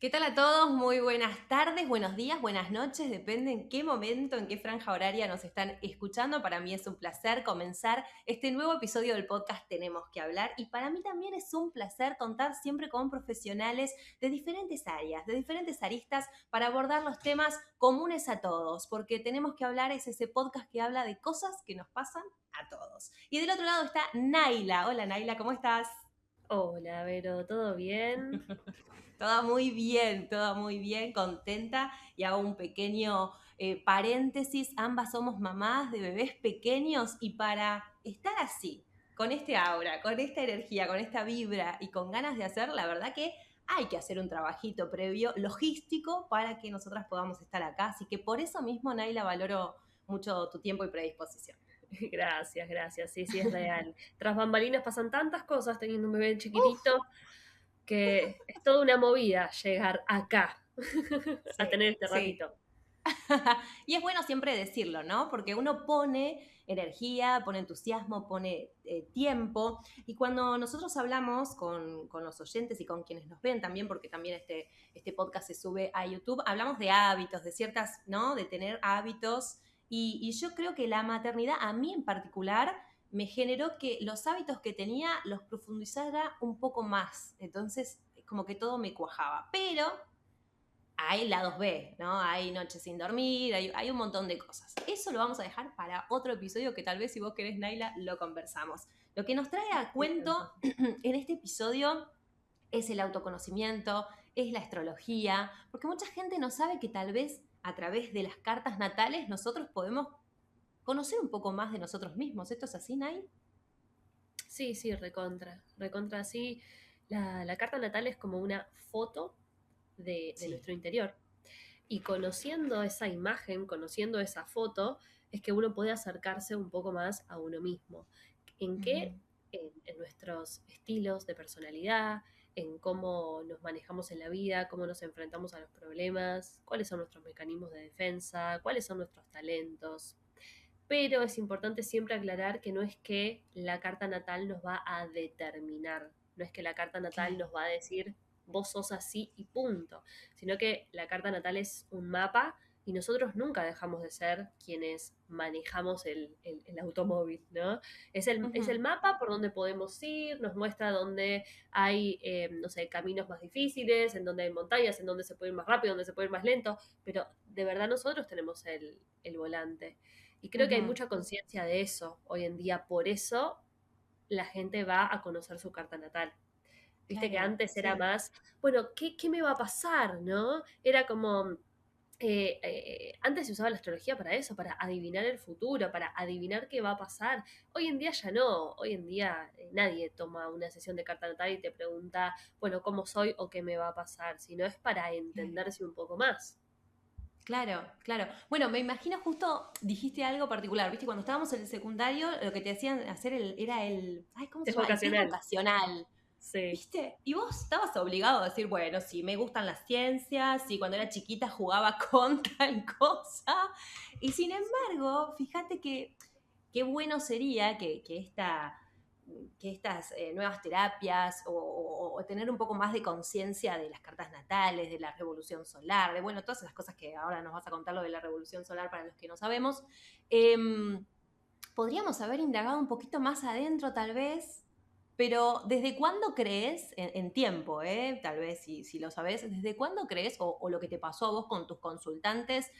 ¿Qué tal a todos? Muy buenas tardes, buenos días, buenas noches, depende en qué momento, en qué franja horaria nos están escuchando. Para mí es un placer comenzar este nuevo episodio del podcast Tenemos que hablar y para mí también es un placer contar siempre con profesionales de diferentes áreas, de diferentes aristas para abordar los temas comunes a todos, porque Tenemos que hablar es ese podcast que habla de cosas que nos pasan a todos. Y del otro lado está Naila. Hola Naila, ¿cómo estás? Hola, Vero, ¿todo bien? Todo muy bien, contenta y hago un pequeño paréntesis. Ambas somos mamás de bebés pequeños y para estar así, con este aura, con esta energía, con esta vibra y con ganas de hacer, la verdad que hay que hacer un trabajito previo logístico para que nosotras podamos estar acá. Así que por eso mismo, Naila, valoro mucho tu tiempo y predisposición. Gracias, gracias. Sí, sí, es real. Tras bambalinas pasan tantas cosas teniendo un bebé Uf, chiquitito que es toda una movida llegar acá a sí, tener este sí. ratito. Y es bueno siempre decirlo, ¿no? Porque uno pone energía, pone entusiasmo, pone tiempo. Y cuando nosotros hablamos con los oyentes y con quienes nos ven también, porque también este podcast se sube a YouTube, hablamos de hábitos, de ciertas, ¿no? De tener hábitos. Y yo creo que la maternidad, a mí en particular, me generó que los hábitos que tenía los profundizara un poco más. Entonces, como que todo me cuajaba. Pero hay lados B, ¿no? Hay noches sin dormir, hay un montón de cosas. Eso lo vamos a dejar para otro episodio que tal vez si vos querés, Naila, lo conversamos. Lo que nos trae a Me cuento encanta. en este episodio es el autoconocimiento, es la astrología, porque mucha gente no sabe que tal vez a través de las cartas natales nosotros podemos conocer un poco más de nosotros mismos. ¿Esto es así, Nay? Sí, sí, recontra. Recontra, sí. La carta natal es como una foto de Sí. nuestro interior. Y conociendo esa imagen, conociendo esa foto, es que uno puede acercarse un poco más a uno mismo. ¿En qué? Ujú. En nuestros estilos de personalidad, en cómo nos manejamos en la vida, cómo nos enfrentamos a los problemas, cuáles son nuestros mecanismos de defensa, cuáles son nuestros talentos. Pero es importante siempre aclarar que no es que la carta natal nos va a determinar, no es que la carta natal Claro. nos va a decir vos sos así y punto, sino que la carta natal es un mapa y nosotros nunca dejamos de ser quienes manejamos el automóvil, ¿no? Es el Ujú. mapa por donde podemos ir, nos muestra dónde hay, no sé, caminos más difíciles, en donde hay montañas, en donde se puede ir más rápido, donde se puede ir más lento, pero de verdad nosotros tenemos el volante. Y creo que hay Ujú. mucha conciencia de eso hoy en día, por eso la gente va a conocer su carta natal. Viste que Claro, antes era sí. más, bueno, ¿qué me va a pasar? ¿No? Era como, antes se usaba la astrología para eso, para adivinar el futuro, para adivinar qué va a pasar. Hoy en día ya no, hoy en día nadie toma una sesión de carta natal y te pregunta, bueno, ¿cómo soy o qué me va a pasar? Sino es para Claro. entenderse un poco más. Claro, claro. Bueno, me imagino justo dijiste algo particular, ¿viste? Cuando estábamos en el secundario, lo que te hacían hacer era ay, ¿cómo se Es llama? El test vocacional. vocacional, Sí. ¿viste? Y vos estabas obligado a decir, bueno, sí, me gustan las ciencias, sí, cuando era chiquita jugaba con tal cosa. Y sin embargo, fíjate que qué bueno sería que estas nuevas terapias o tener un poco más de conciencia de las cartas natales, de la revolución solar, de bueno, todas esas cosas que ahora nos vas a contar lo de la revolución solar para los que no sabemos, eh, podríamos haber indagado un poquito más adentro tal vez, pero ¿desde cuándo crees, en tiempo, tal vez si lo sabes, desde cuándo crees o lo que te pasó a vos con tus consultantes,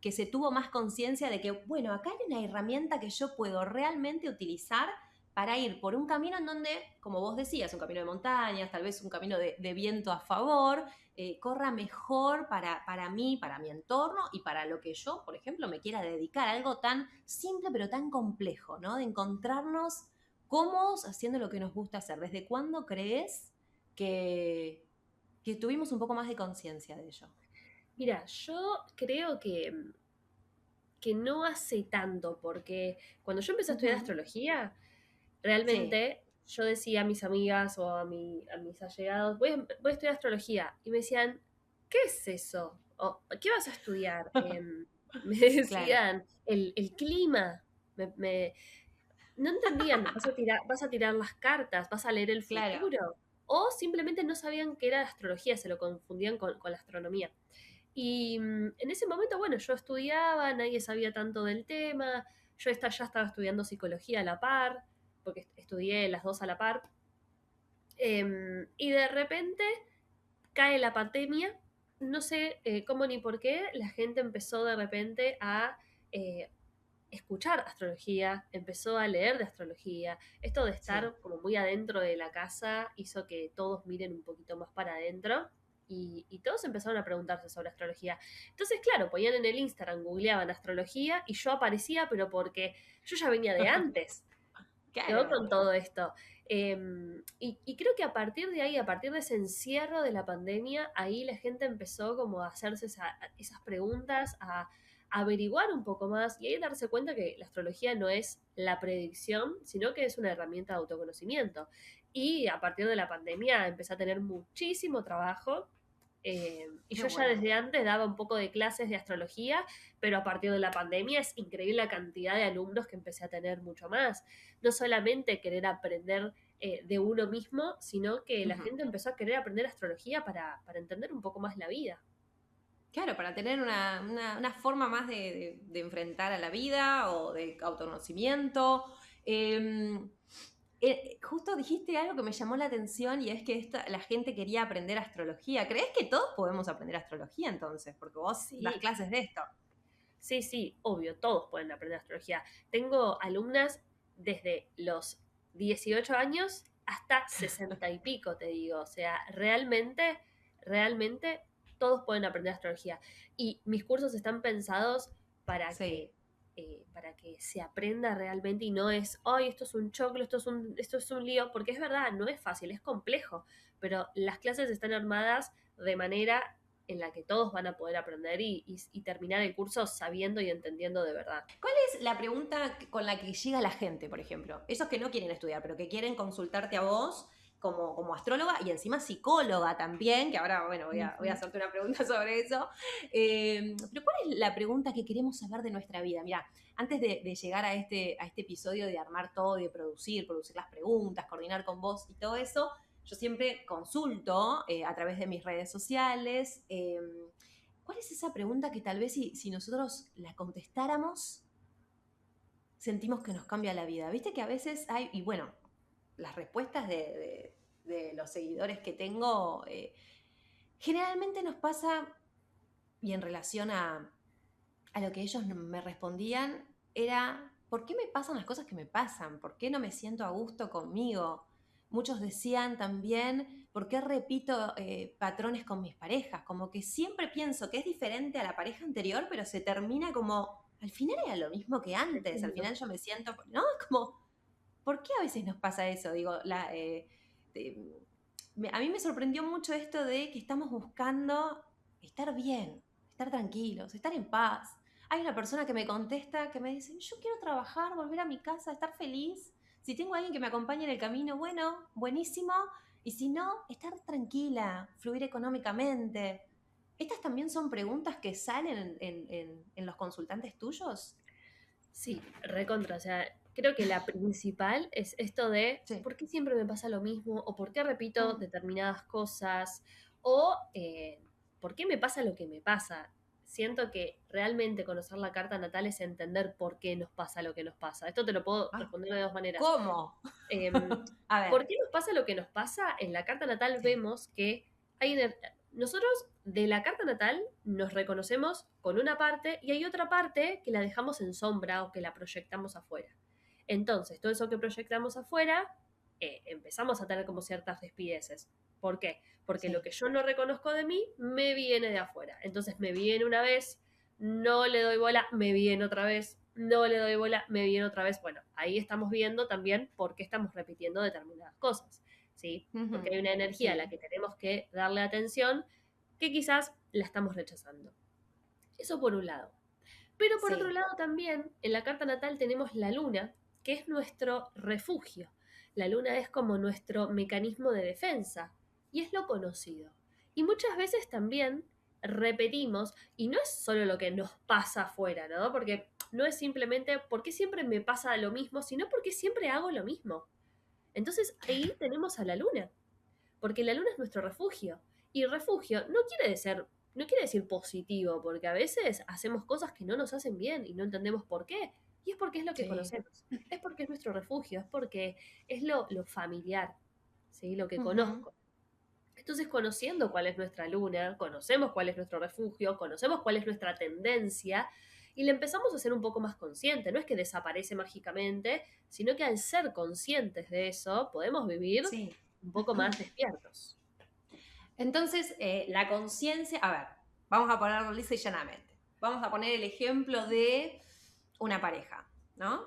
que se tuvo más conciencia de que, bueno, acá hay una herramienta que yo puedo realmente utilizar para ir por un camino en donde, como vos decías, un camino de montañas, tal vez un camino de viento a favor, corra mejor para mí, para mi entorno y para lo que yo, por ejemplo, me quiera dedicar, algo tan simple pero tan complejo, ¿no? De encontrarnos cómodos haciendo lo que nos gusta hacer. ¿Desde cuándo crees que tuvimos un poco más de conciencia de ello? Mira, yo creo que no hace tanto, porque cuando yo empecé a estudiar Ujú. astrología, Sí, realmente yo decía a mis amigas o a mis allegados, voy a estudiar astrología. Y me decían, ¿qué es eso? O, ¿qué vas a estudiar? Me claro, decían, el clima. No entendían, vas a tirar las cartas, vas a leer el claro. futuro. o simplemente no sabían qué era astrología, se lo confundían con la astronomía. Y en ese momento, bueno, yo estudiaba, nadie sabía tanto del tema, yo ya estaba estudiando psicología a la par, porque estudié las dos a la par, y de repente cae la pandemia, no sé cómo ni por qué, la gente empezó de repente a eh, escuchar astrología, empezó a leer de astrología. Esto de Sí. estar como muy adentro de la casa hizo que todos miren un poquito más para adentro. Y todos empezaron a preguntarse sobre astrología. Entonces, claro, ponían en el Instagram, googleaban astrología y yo aparecía, pero porque yo ya venía de antes. ¿No? Claro. Con todo esto. Y creo que a partir de ahí, a partir de ese encierro de la pandemia, ahí la gente empezó como a hacerse esas preguntas, a averiguar un poco más y ahí darse cuenta que la astrología no es la predicción, sino que es una herramienta de autoconocimiento. Y a partir de la pandemia empecé a tener muchísimo trabajo. Y Qué yo ya bueno. desde antes daba un poco de clases de astrología, pero a partir de la pandemia es increíble la cantidad de alumnos que empecé a tener mucho más. No solamente querer aprender de uno mismo, sino que la Ujú. gente empezó a querer aprender astrología para entender un poco más la vida. Claro, para tener una forma más de enfrentar a la vida o de autoconocimiento. Em, justo dijiste algo que me llamó la atención y es que la gente quería aprender astrología. ¿Crees que todos podemos aprender astrología entonces? Porque vos das Sí, clases de esto. sí, sí, obvio, todos pueden aprender astrología. Tengo alumnas desde los 18 años hasta 60 y pico, te digo. O sea, realmente todos pueden aprender astrología. Y mis cursos están pensados Sí. para que se aprenda realmente y no es, ay, esto es un choclo, esto es un lío, porque es verdad, no es fácil, es complejo, pero las clases están armadas de manera en la que todos van a poder aprender y terminar el curso sabiendo y entendiendo de verdad. ¿Cuál es la pregunta con la que llega la gente, por ejemplo? Esos que no quieren estudiar, pero que quieren consultarte a vos como astróloga y encima psicóloga también, que ahora, bueno, voy a Ujú. hacerte una pregunta sobre eso. Pero ¿cuál es la pregunta que queremos saber de nuestra vida? Mira, antes de llegar a este episodio de armar todo, de producir las preguntas, coordinar con vos y todo eso, yo siempre consulto a través de mis redes sociales. ¿Cuál es esa pregunta que tal vez si nosotros la contestáramos, sentimos que nos cambia la vida? Viste que a veces hay, y bueno, las respuestas de los seguidores que tengo, generalmente nos pasa, y en relación a lo que ellos me respondían, era, ¿por qué me pasan las cosas que me pasan? ¿Por qué no me siento a gusto conmigo? Muchos decían también, ¿por qué repito patrones con mis parejas? Como que siempre pienso que es diferente a la pareja anterior, pero se termina como, al final era lo mismo que antes, al No. final yo me siento, ¿no? Es como, ¿por qué a veces nos pasa eso? Digo, a mí me sorprendió mucho esto de que estamos buscando estar bien, estar tranquilos, estar en paz. Hay una persona que me contesta, que me dice, yo quiero trabajar, volver a mi casa, estar feliz. Si tengo a alguien que me acompañe en el camino, bueno, buenísimo. Y si no, estar tranquila, fluir económicamente. ¿Estas también son preguntas que salen en los consultantes tuyos? Sí, recontra. O sea, creo que la principal es esto de Sí. ¿por qué siempre me pasa lo mismo? ¿O por qué repito Mm, determinadas cosas? ¿O por qué me pasa lo que me pasa? Siento que realmente conocer la carta natal es entender por qué nos pasa lo que nos pasa. Esto te lo puedo ah, responder de dos maneras. ¿cómo? Em, A ver. ¿Por qué nos pasa lo que nos pasa? En la carta natal Sí. vemos que nosotros de la carta natal nos reconocemos con una parte y hay otra parte que la dejamos en sombra o que la proyectamos afuera. Entonces, todo eso que proyectamos afuera, empezamos a tener como ciertas despideces. ¿Por qué? Porque lo Sí. que yo no reconozco de mí me viene de afuera. Entonces me viene una vez, no le doy bola, me viene otra vez, no le doy bola, me viene otra vez. Bueno, ahí estamos viendo también por qué estamos repitiendo determinadas cosas, ¿sí? Porque Ujú. hay una energía a la Sí. que tenemos que darle atención que quizás la estamos rechazando. Eso por un lado. Pero por otro Sí. lado también, en la carta natal tenemos la luna, que es nuestro refugio. La luna es como nuestro mecanismo de defensa y es lo conocido. Y muchas veces también repetimos, y no es solo lo que nos pasa afuera, ¿no? Porque no es simplemente porque siempre me pasa lo mismo, sino porque siempre hago lo mismo. Entonces ahí tenemos a la luna. porque la luna es nuestro refugio. Y refugio no quiere decir positivo, porque a veces hacemos cosas que no nos hacen bien y no entendemos por qué. Y es porque es lo que Sí. conocemos, es porque es nuestro refugio, es porque es lo familiar, ¿sí? Lo que Ujú. conozco. Entonces, conociendo cuál es nuestra luna, conocemos cuál es nuestro refugio, conocemos cuál es nuestra tendencia y le empezamos a ser un poco más consciente. No es que desaparece mágicamente, sino que al ser conscientes de eso, podemos vivir Sí. un poco más despiertos. Entonces, la conciencia, a ver, vamos a ponerlo lisa y llanamente. Vamos a poner el ejemplo de una pareja, ¿no?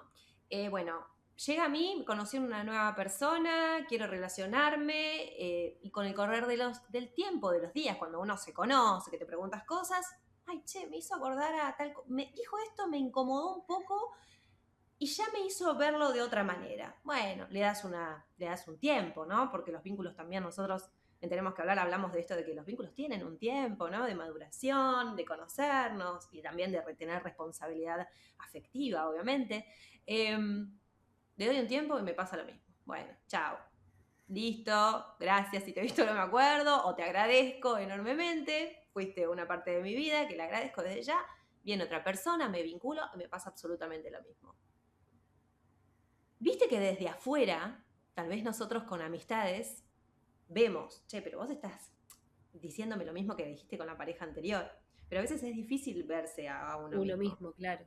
Bueno, llega a mí, conocí a una nueva persona, quiero relacionarme, y con el correr del tiempo, de los días, cuando uno se conoce, que te preguntas cosas, ay, che, me hizo acordar a tal, me dijo esto, me incomodó un poco y ya me hizo verlo de otra manera. Bueno, le das un tiempo, ¿no? Porque los vínculos también nosotros Tenemos que hablar, hablamos de esto de que los vínculos tienen un tiempo, ¿no? De maduración, de conocernos y también de retener responsabilidad afectiva, obviamente. Le doy un tiempo y me pasa lo mismo. Bueno, chao. Listo, gracias, si te he visto no me acuerdo, o te agradezco enormemente, fuiste una parte de mi vida que le agradezco desde ya, viene otra persona, me vinculo y me pasa absolutamente lo mismo. Viste que desde afuera, tal vez nosotros con amistades, vemos, che, pero vos estás diciéndome lo mismo que dijiste con la pareja anterior. Pero a veces es difícil verse a uno Uno mismo. mismo, claro.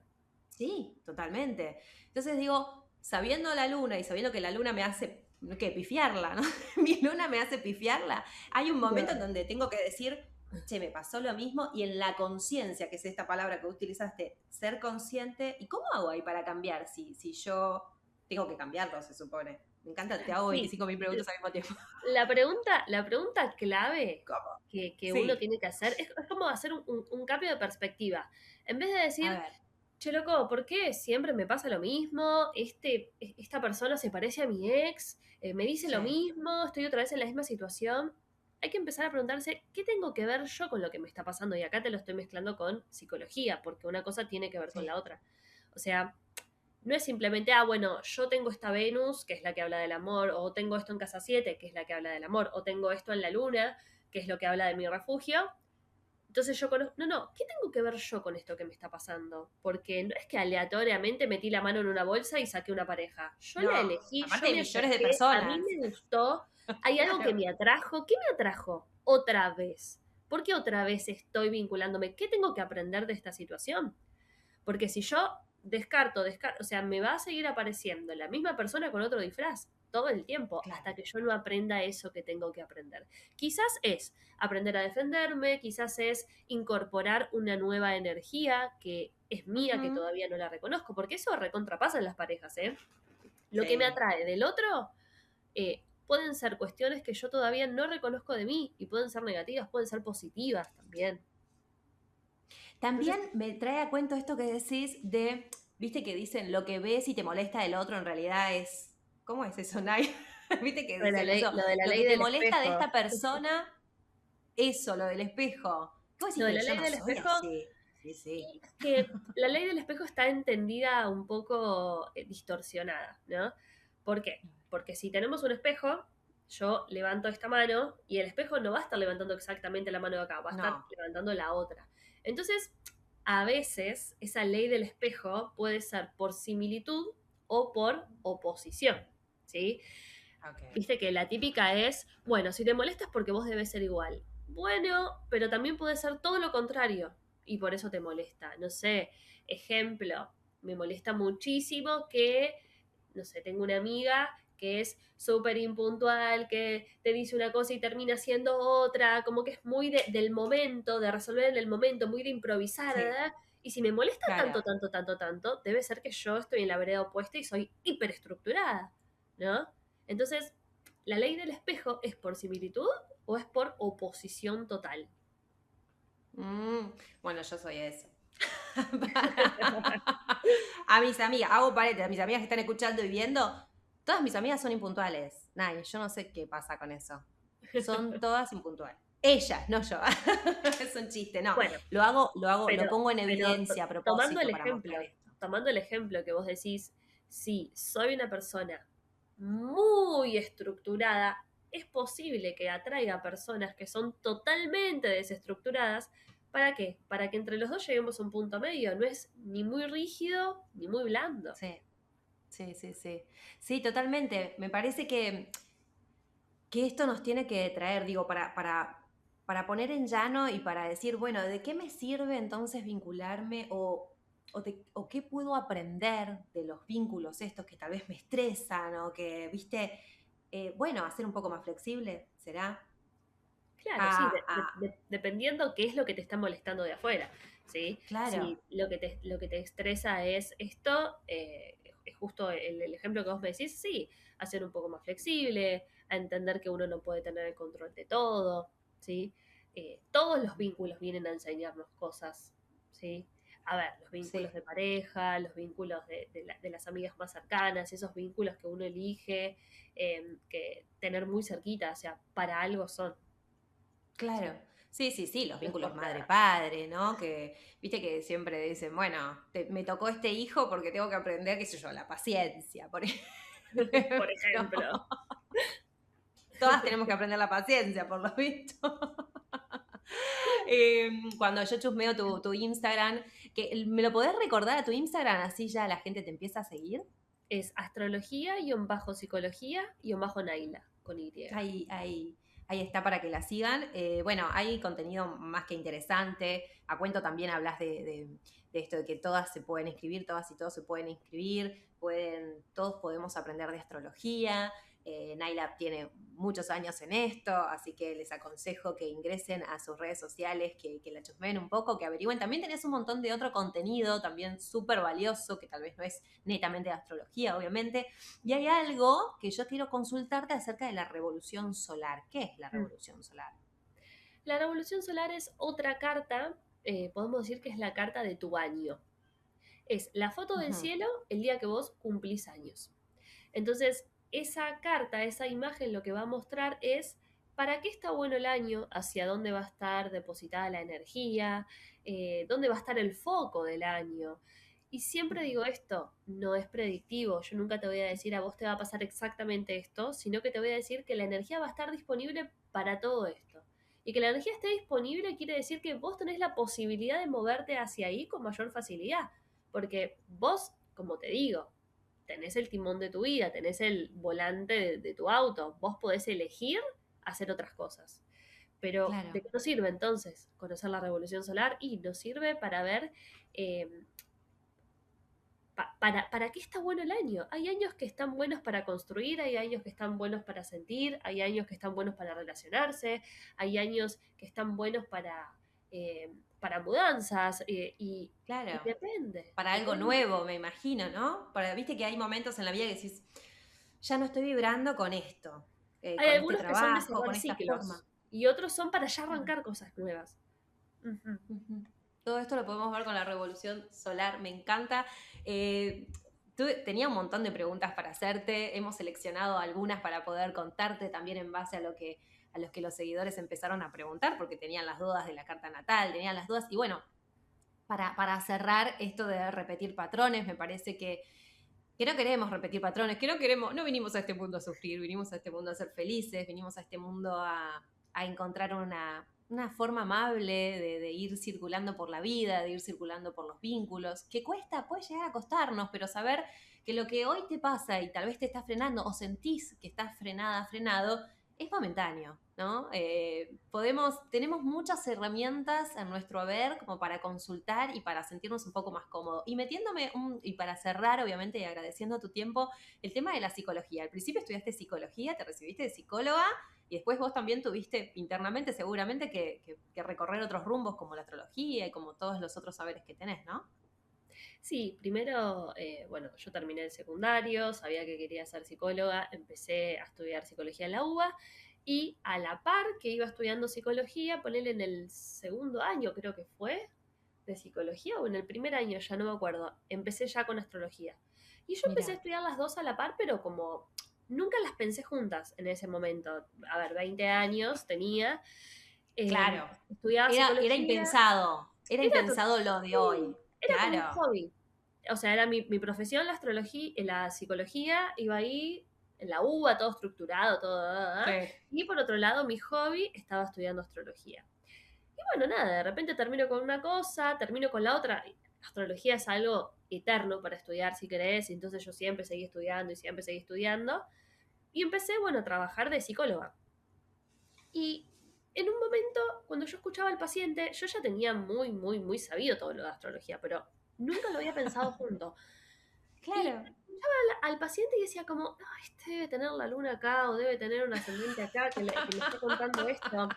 Sí, totalmente. Entonces digo, sabiendo la luna y sabiendo que la luna me hace, ¿qué? Pifiarla, ¿no? Mi luna me hace pifiarla. Hay un momento en donde tengo que decir, che, me pasó lo mismo y en la conciencia, que es esta palabra que utilizaste, ser consciente. ¿Y cómo hago ahí para cambiar si yo tengo que cambiarlo, se supone? Me encanta, te hago Sí, 25.000 preguntas al mismo tiempo. la pregunta clave ¿Cómo? que uno Sí, tiene que hacer es como hacer un cambio de perspectiva. En vez de a decir, ver. che, loco, ¿por qué siempre me pasa lo mismo? Esta persona se parece a mi ex, me dice lo Sí, mismo, estoy otra vez en la misma situación. Hay que empezar a preguntarse, ¿qué tengo que ver yo con lo que me está pasando? Y acá te lo estoy mezclando con psicología, porque una cosa tiene que ver con sí. la otra. O sea, no es simplemente, bueno, yo tengo esta Venus, que es la que habla del amor, o tengo esto en casa 7 que es la que habla del amor, o tengo esto en la luna, que es lo que habla de mi refugio. Entonces yo conozco, no, ¿qué tengo que ver yo con esto que me está pasando? Porque no es que aleatoriamente metí la mano en una bolsa y saqué una pareja. Yo la No, elegí, aparte yo de me millones de acerqué, a mí personas. me gustó, hay algo que Claro. me atrajo. ¿Qué me atrajo? Otra vez. ¿Por qué otra vez estoy vinculándome? ¿Qué tengo que aprender de esta situación? Porque si yo descarto, o sea, me va a seguir apareciendo la misma persona con otro disfraz todo el tiempo Claro. hasta que yo no aprenda eso que tengo que aprender. Quizás es aprender a defenderme, quizás es incorporar una nueva energía que es mía, que Ujú. todavía no la reconozco, porque eso recontrapasa en las parejas, ¿eh? Lo que me Sí. atrae del otro pueden ser cuestiones que yo todavía no reconozco de mí y pueden ser negativas, pueden ser positivas también. También Entonces, me trae a cuento esto que decís de, viste que dicen lo que ves y te molesta del otro en realidad es, ¿cómo es eso, Nay? Viste que dicen eso, lo de la lo ley que te del molesta de espejo. esta persona, eso, lo del espejo. ¿Cómo decís? Lo de Pero la yo ley no del soy espejo, así. Sí, sí. y es que la ley del espejo está entendida un poco distorsionada, ¿no? ¿Por qué? Porque si tenemos un espejo, yo levanto esta mano y el espejo no va a estar levantando exactamente la mano de acá, va a estar No, levantando la otra. Entonces, a veces esa ley del espejo puede ser por similitud o por oposición, ¿sí? ok. Viste que la típica es, bueno, si te molestas porque vos debes ser igual. Bueno, pero también puede ser todo lo contrario y por eso te molesta. No sé, ejemplo, me molesta muchísimo que, no sé, tengo una amiga que es súper impuntual, que te dice una cosa y termina siendo otra, como que es muy del momento, de resolver en el momento, muy de improvisar, Sí, ¿verdad? Y si me molesta claro. tanto, debe ser que yo estoy en la vereda opuesta y soy hiperestructurada, ¿no? Entonces, ¿la ley del espejo es por similitud o es por oposición total? Mm, bueno, yo soy eso. A mis amigas, hago paréntesis, a mis amigas que están escuchando y viendo, todas mis amigas son impuntuales. Nay, yo no sé qué pasa con eso. Son todas impuntuales. Ellas, no yo. Es un chiste, no. Bueno, Lo pongo en pero evidencia a tomando el propósito para mostrar ejemplo, esto. tomando el ejemplo que vos decís, si soy una persona muy estructurada, es posible que atraiga personas que son totalmente desestructuradas. ¿Para qué? Para que entre los dos lleguemos a un punto medio. No es ni muy rígido ni muy blando. Sí, sí, sí, sí. Sí, totalmente. Me parece que esto nos tiene que traer, digo, para poner en llano y para decir, bueno, ¿de qué me sirve entonces vincularme o qué puedo aprender de los vínculos estos que tal vez me estresan o que, viste, bueno, hacer un poco más flexible, ¿será? Claro, sí, Ah, ah, dependiendo qué es lo que te está molestando de afuera, ¿sí? claro, Si lo que te estresa es esto, es justo el ejemplo que vos me decís, sí, hacer un poco más flexible, a entender que uno no puede tener el control de todo, ¿sí? Todos los vínculos vienen a enseñarnos cosas, ¿sí? A ver, los vínculos sí, de pareja, los vínculos de las amigas más cercanas, esos vínculos que uno elige, que tener muy cerquita, o sea, para algo son. claro. Sí, Sí, sí, sí, los no es vínculos por nada. madre-padre, ¿no? Que, viste que siempre dicen, bueno, me tocó este hijo porque tengo que aprender, qué sé yo, la paciencia, por Por ejemplo. ejemplo. Todas tenemos que aprender la paciencia, por lo visto. Cuando yo chusmeo tu Instagram, que ¿me lo podés recordar a tu Instagram? Así ya la gente te empieza a seguir. Es astrología-psicología-Naila, con Y. Ahí, ahí, ahí está para que la sigan. Bueno, hay contenido más que interesante. A cuento también hablas de esto de que todas se pueden inscribir, todas y todos se pueden inscribir, todos podemos aprender de astrología. Naila tiene muchos años en esto, así que les aconsejo que ingresen a sus redes sociales, que la chusmeen un poco, que averigüen. También tenés un montón de otro contenido, también súper valioso, que tal vez no es netamente de astrología, obviamente, y hay algo que yo quiero consultarte acerca de la revolución solar. ¿Qué es la Mm. revolución solar? La revolución solar es otra carta, podemos decir que es la carta de tu año. Es la foto del Ujú. cielo el día que vos cumplís años. Entonces, esa carta, esa imagen lo que va a mostrar es para qué está bueno el año, hacia dónde va a estar depositada la energía, dónde va a estar el foco del año. Y siempre digo esto, no es predictivo, yo nunca te voy a decir a vos te va a pasar exactamente esto, sino que te voy a decir que la energía va a estar disponible para todo esto. Y que la energía esté disponible quiere decir que vos tenés la posibilidad de moverte hacia ahí con mayor facilidad. Porque vos, como te digo, tenés el timón de tu vida, tenés el volante de tu auto, vos podés elegir hacer otras cosas. Pero, Claro. ¿de qué nos sirve entonces conocer la revolución solar? Y nos sirve para ver eh, para qué está bueno el año. Hay años que están buenos para construir, hay años que están buenos para sentir, hay años que están buenos para relacionarse, hay años que están buenos para mudanzas y Claro. depende, Para algo depende. nuevo, me imagino, ¿no? Viste que hay momentos en la vida que decís, ya no estoy vibrando con esto, Hay con este algunos que son de trabajo, cerrar con esta forma. ciclos y otros son para ya Claro. arrancar cosas nuevas. Ujú. Ujú. Todo esto lo podemos ver con la revolución solar, me encanta. Eh, tenía un montón de preguntas para hacerte, hemos seleccionado algunas para poder contarte también en base a los que los seguidores empezaron a preguntar, porque tenían las dudas de la carta natal, tenían las dudas, y bueno, para cerrar esto de repetir patrones, me parece que no queremos repetir patrones, que no queremos, no vinimos a este mundo a sufrir, vinimos a este mundo a ser felices, vinimos a este mundo a encontrar una forma amable de ir circulando por la vida, de ir circulando por los vínculos, que cuesta, puede llegar a costarnos, pero saber que lo que hoy te pasa y tal vez te está frenando o sentís que estás frenada, frenado, es momentáneo, ¿no? Tenemos muchas herramientas en nuestro haber como para consultar y para sentirnos un poco más cómodos. Y y para cerrar, obviamente, y agradeciendo tu tiempo, el tema de la psicología. Al principio estudiaste psicología, te recibiste de psicóloga y después vos también tuviste internamente seguramente que recorrer otros rumbos como la astrología y como todos los otros saberes que tenés, ¿no? Sí, primero, bueno, yo terminé el secundario, sabía que quería ser psicóloga, empecé a estudiar psicología en la UBA y a la par que iba estudiando psicología, ponerle en el segundo año creo que fue de psicología o en el primer año, ya no me acuerdo, empecé ya con astrología. Y yo empecé a Mira, estudiar las dos a la par, pero como nunca las pensé juntas en ese momento. A ver, 20 años tenía, claro. estudiaba psicología, Era era, impensado lo de hoy. sí, era como un Claro. hobby. O sea, era mi profesión la astrología, la psicología, iba ahí, en la UBA, todo estructurado, todo. Sí. Y por otro lado, mi hobby, estaba estudiando astrología. Y bueno, nada, de repente termino con una cosa, termino con la otra. Astrología es algo eterno para estudiar, si querés, y entonces yo siempre seguí estudiando y siempre seguí estudiando. Y empecé, bueno, a trabajar de psicóloga. Y en un momento, cuando yo escuchaba al paciente, yo ya tenía muy, muy, muy sabido todo lo de astrología, pero nunca lo había pensado junto. Y Claro. escuchaba al paciente y decía como, "Ah, este debe tener la luna acá o debe tener un ascendente acá que le está contando esto".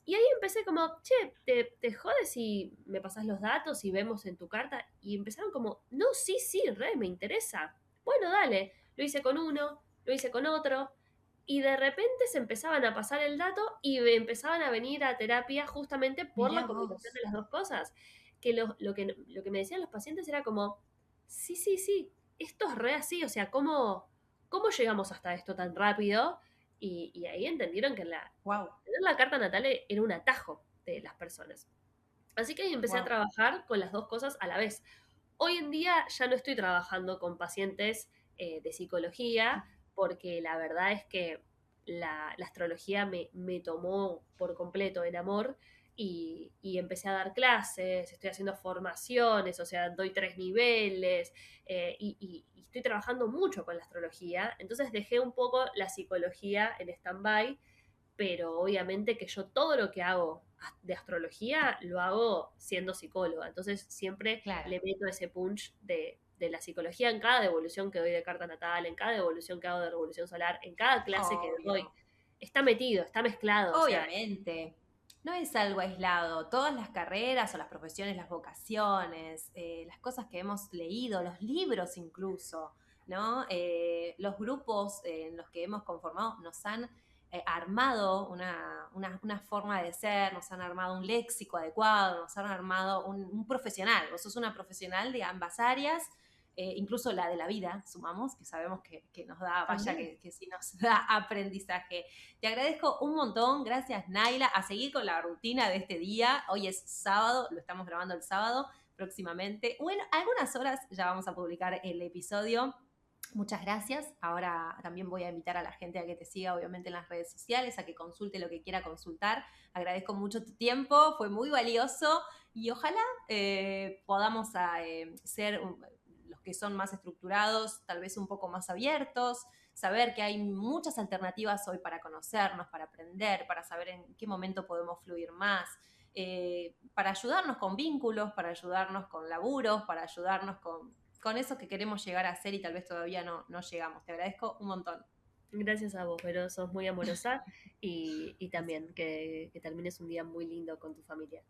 Y ahí empecé como, che, ¿te jode si me pasás los datos y vemos en tu carta? Y empezaron como, no, sí, sí, re, me interesa. Bueno, dale. Lo hice con uno, lo hice con otro. Y de repente se empezaban a pasar el dato y empezaban a venir a terapia justamente por la Mirá combinación vos. de las dos cosas. Que lo que me decían los pacientes era como, sí, sí, sí, esto es re así. O sea, ¿cómo llegamos hasta esto tan rápido? Y ahí entendieron que Wow, tener la carta natal era un atajo de las personas. Así que ahí empecé a wow. trabajar con las dos cosas a la vez. Hoy en día ya no estoy trabajando con pacientes de psicología porque la verdad es que la astrología me tomó por completo en amor y empecé a dar clases, estoy haciendo formaciones, o sea, doy 3 niveles y estoy trabajando mucho con la astrología. Entonces dejé un poco la psicología en stand-by, pero obviamente que yo todo lo que hago de astrología lo hago siendo psicóloga, entonces siempre Claro. le meto ese punch de la psicología en cada devolución que doy de carta natal, en cada devolución que hago de revolución solar, en cada clase que doy. Obvio. Está metido, está mezclado, o sea, Obviamente. No es algo aislado. Todas las carreras o las profesiones, las vocaciones, las cosas que hemos leído, los libros incluso, ¿no? Los grupos en los que hemos conformado nos han armado una forma de ser, nos han armado un léxico adecuado, nos han armado un profesional. Vos sos una profesional de ambas áreas, incluso la de la vida, sumamos, que sabemos que nos da, vaya, también. que sí nos da aprendizaje. Te agradezco un montón, gracias Naila, a seguir con la rutina de este día. Hoy es sábado, lo estamos grabando el sábado próximamente. Bueno, algunas horas ya vamos a publicar el episodio. Muchas gracias. Ahora también voy a invitar a la gente a que te siga, obviamente, en las redes sociales, a que consulte lo que quiera consultar. Agradezco mucho tu tiempo, fue muy valioso y ojalá podamos ser los que son más estructurados, tal vez un poco más abiertos, saber que hay muchas alternativas hoy para conocernos, para aprender, para saber en qué momento podemos fluir más, para ayudarnos con vínculos, para ayudarnos con laburos, para ayudarnos con eso que queremos llegar a hacer y tal vez todavía no llegamos. Te agradezco un montón. Gracias a vos, pero sos muy amorosa y también que termines un día muy lindo con tu familia.